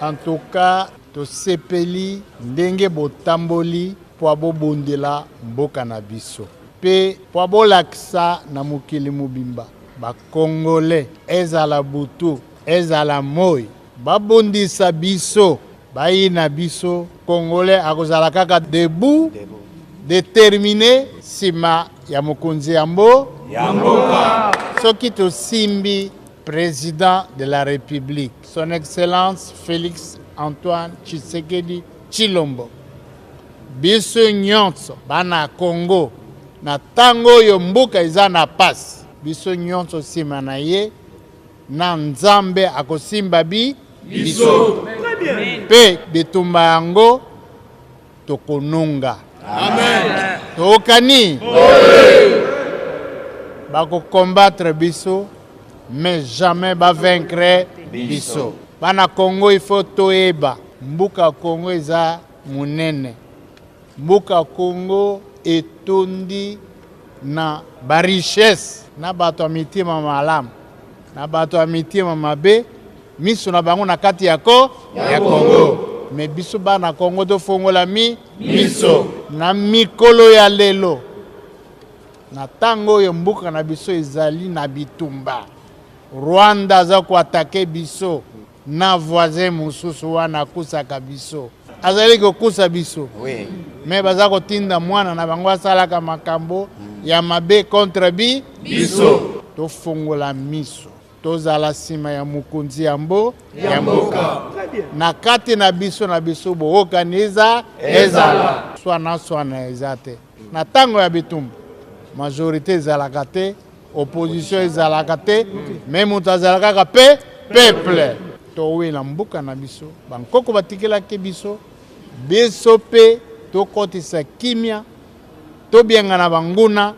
En tout cas, to sepeli ndenge botamboli po bondela mboka na biso. Pe po bolakisa na mokili mobimba. Ba Congolais ezala butu, ezala moi. Babondisa biso, baina biso, Congolais akozala kaka debout, déterminé sima ya mokonzi yambo. Yamboka. Soki to simbi président de la République, son Excellence Félix Antoine Tshisekedi Tshilombo. Biso nyonso bana Congo na tango yo mboka eza na pasi. Biso nyonso sima na ye na Nzambe akosimba biso. Pe bitumba yango tokononga. Amen. Tokani. Bako combattre biso mais jamais ba vaincre biso. Bana Congo il faut toeba. Mbuka Congo eza munene. Mbuka Congo etondi na ba richesse na bato ya mitima malamu na bato ya mitima mabe miso na bango na kati ya Congo. Mais biso bana Congo to fongola miso na mikolo ya lelo na tango yo mbuka na biso ezali na bitumba. Rwanda za ko attaquer biso na voisin mususu wana kusaka biso. Azali ko kusa biso. Oui. Mais baza ko tinda mwana na bango asalaka makambo ya mabe contre biso. To fongola miso. Tozala sima ya mukonzi yambo yamboka. Na kati na biso bookaniza ezala. Swana ezate. Na tango ya bitumba. Majorité ezalaka te, opposition ezalaka te, même moto azalaka pe peuple. Towe na mbuka na biso, bankoko batikelaki biso, biso pe tokotisa kimia, tobianga na banguna,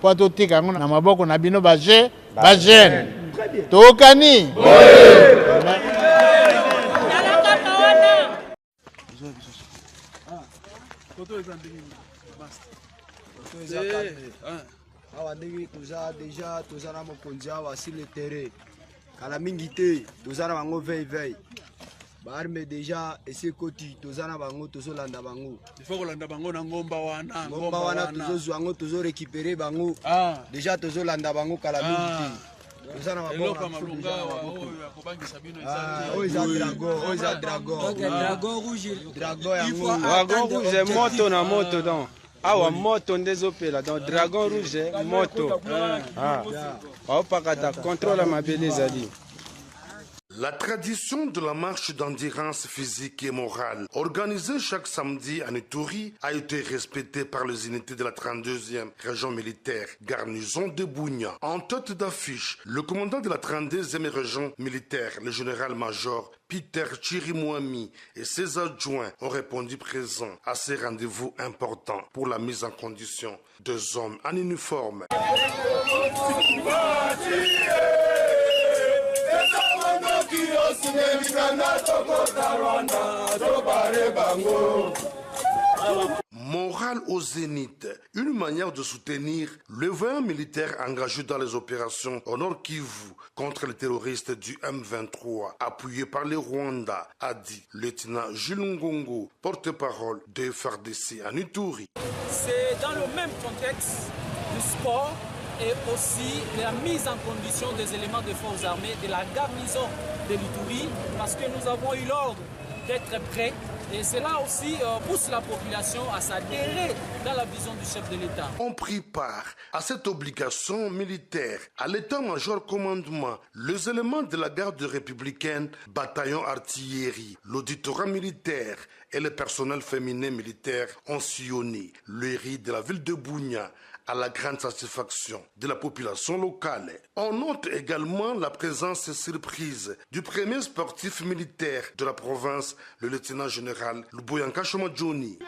po totika yango na maboko na bino baje, bajene. Tokani? awa ndenge toza na mokonzi awa sur le terrain kala mingi te toza na bango veille baarme deja esi ekoti toza na bango tozolanda bango ifo kolanda bango na ngomba wana tozozwa yango tozorekipere bango deja tozolanda bango kala mingi te toza na eloko malunga oyo akobangisa bino oyo eza dragon rouge moto na moto donc awa moto ndezopela donc dragon rouge moto aopakata contrôle mabele ezali. La tradition de la marche d'endurance physique et morale, organisée chaque samedi à Ituri, a été respectée par les unités de la 32e région militaire, garnison de Bunia. En tête d'affiche, le commandant de la 32e région militaire, le général-major Peter Chirimwami et ses adjoints ont répondu présents à ces rendez-vous importants pour la mise en condition des hommes en uniforme. Morale au zénith, une manière de soutenir le vaillant militaire engagé dans les opérations au Nord Kivu contre les terroristes du M23, appuyé par le Rwanda, a dit le lieutenant Jules Ngongo, porte-parole de FARDC en Ituri. C'est dans le même contexte du sport et aussi de la mise en condition des éléments des forces armées de la garnison de l'Ituri, parce que nous avons eu l'ordre d'être prêts et cela aussi pousse la population à s'adhérer dans la vision du chef de l'État. On prit part à cette obligation militaire à l'état-major commandement, les éléments de la garde républicaine, bataillon artillerie, l'auditorat militaire et le personnel féminin militaire ont sillonné le riz de la ville de Bunia à la grande satisfaction de la population locale. On note également la présence surprise du premier sportif militaire de la province, le lieutenant-général Luboyanka Johnny.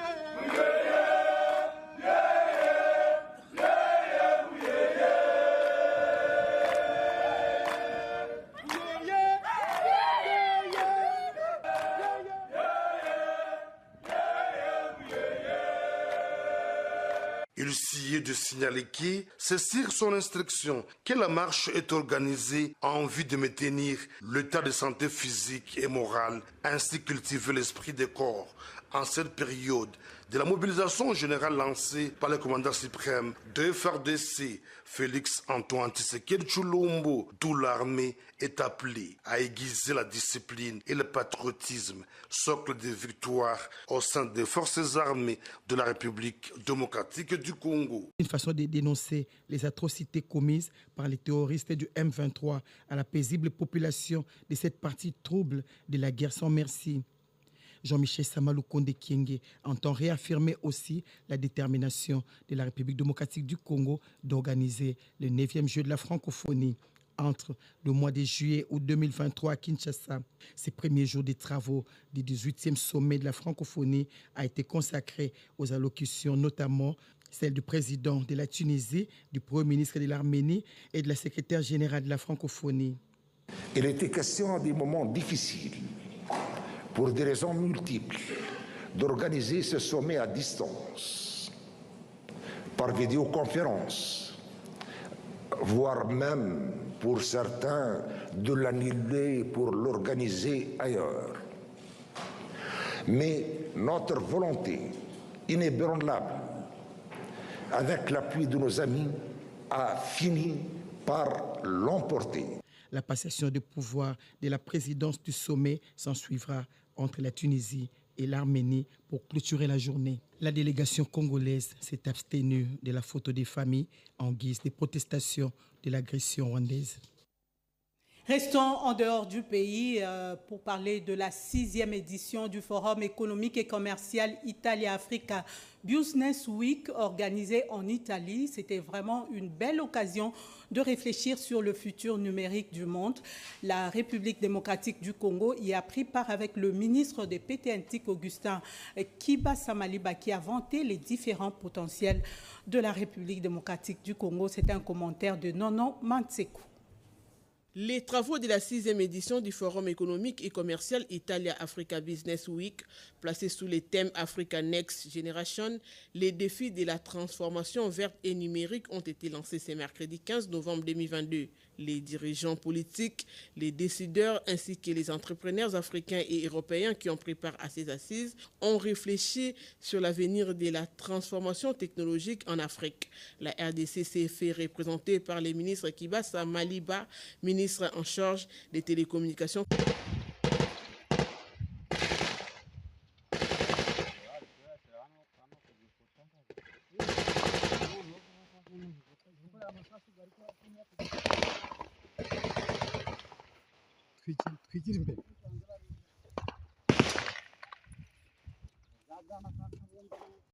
Il oublié de signaler que c'est sur son instruction que la marche est organisée en vue de maintenir l'état de santé physique et morale ainsi cultiver l'esprit des corps en cette période de la mobilisation générale lancée par le commandant suprême de FARDC, Félix Antoine Tshisekedi Tshilombo, d'où l'armée est appelée à aiguiser la discipline et le patriotisme, socle de victoire au sein des forces armées de la République démocratique du Congo. Une façon de dénoncer les atrocités commises par les terroristes du M23 à la paisible population de cette partie trouble de la guerre sans merci. Jean-Michel Samaloukonde Kyenge entend réaffirmer aussi la détermination de la République démocratique du Congo d'organiser le 9e jeu de la francophonie entre le mois de juillet août 2023 à Kinshasa. Ces premiers jours des travaux du 18e sommet de la francophonie a été consacré aux allocutions, notamment celle du président de la Tunisie, du Premier ministre de l'Arménie et de la secrétaire générale de la francophonie. Il était question à des moments difficiles, pour des raisons multiples, d'organiser ce sommet à distance, par vidéoconférence, voire même, pour certains, de l'annuler pour l'organiser ailleurs. Mais notre volonté inébranlable, avec l'appui de nos amis, a fini par l'emporter. La passation de pouvoir de la présidence du sommet s'ensuivra entre la Tunisie et l'Arménie pour clôturer la journée. La délégation congolaise s'est abstenue de la photo des familles en guise de protestation de l'agression rwandaise. Restons en dehors du pays pour parler de la 6e édition du Forum économique et commercial Italia-Africa Business Week organisé en Italie. C'était vraiment une belle occasion de réfléchir sur le futur numérique du monde. La République démocratique du Congo y a pris part avec le ministre des PTNTIC, Augustin Kiba Samaliba, qui a vanté les différents potentiels de la République démocratique du Congo. C'est un commentaire de Nono Mantsekou. Les travaux de la 6e édition du Forum économique et commercial Italia-Africa Business Week, placés sous les thèmes Africa Next Generation, les défis de la transformation verte et numérique ont été lancés ce mercredi 15 novembre 2022. Les dirigeants politiques, les décideurs ainsi que les entrepreneurs africains et européens qui ont pris part à ces assises ont réfléchi sur l'avenir de la transformation technologique en Afrique. La RDC s'est fait représenter par les ministres Kibasa Maliba, ministre en charge des télécommunications.